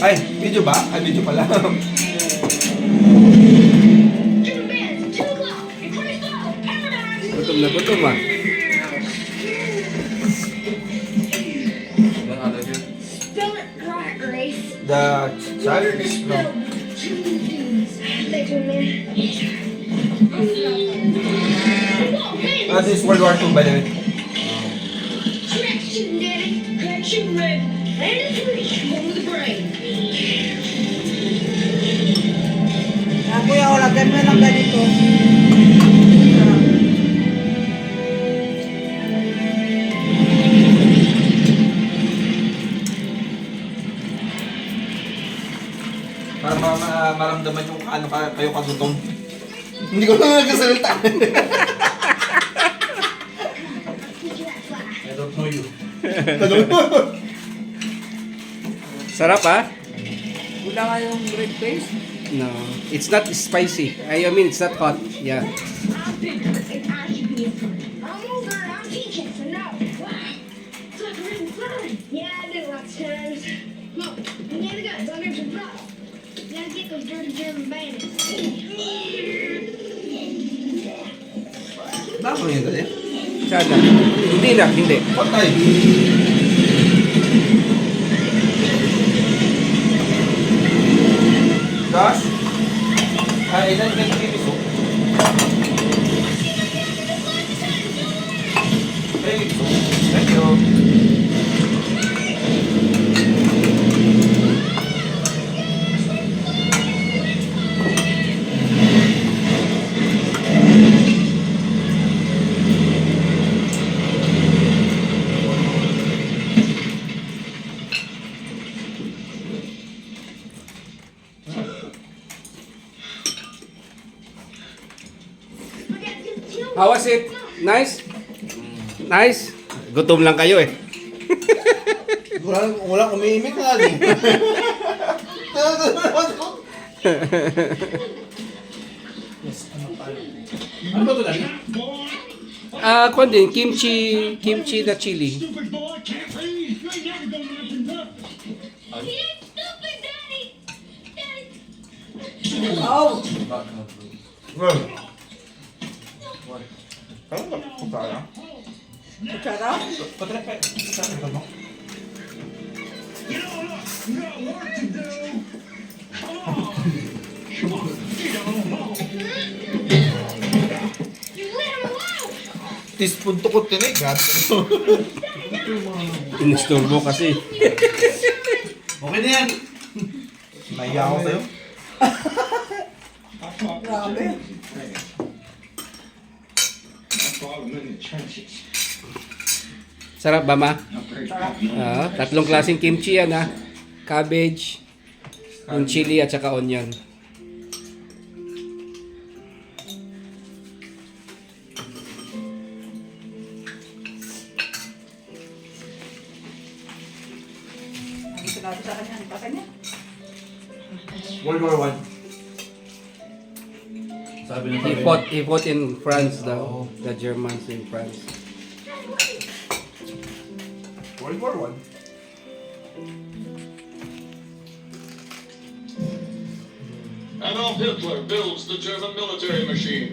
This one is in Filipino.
Ay, video ba? Ay, video pala. Gutom na gutom ah. The child is no. This is World War II, by the way. Kuya, lagyan mo lang ganito. Para maramdaman yung ano kayo kagutom. Hindi ko na nagsasalita. I don't know you. Sarap ah? Wala nga yung red paste. No, it's not spicy. I mean, it's not hot. Yeah. Bakit yun dali? Sana. Hindi na, hindi. Patay. Josh? Ay, ilan ka nagpipiso? Thank you. How was it? Nice? Nice? Gutom lang kayo eh. Walang umiimik nga din. Ano ba ito dali? Kung din, kimchi na chili. Oh! Well. Ano ba? Kutsara? Kutsara? Kutsara pa. Kutsara ka mo? Teaspoon to ko tinig. Inisturbo kasi. Okay na yan. Naiya ako sa'yo. Grabe. Sarap ba ma? Tatlong klaseng kimchi yan ha. Cabbage, yung chili at saka onion. Dito natin sa kanya. Ano pa kanya? World War I. Sabi ng He fought in France daw. The Germans in France. World War I. Adolf Hitler builds the German military machine.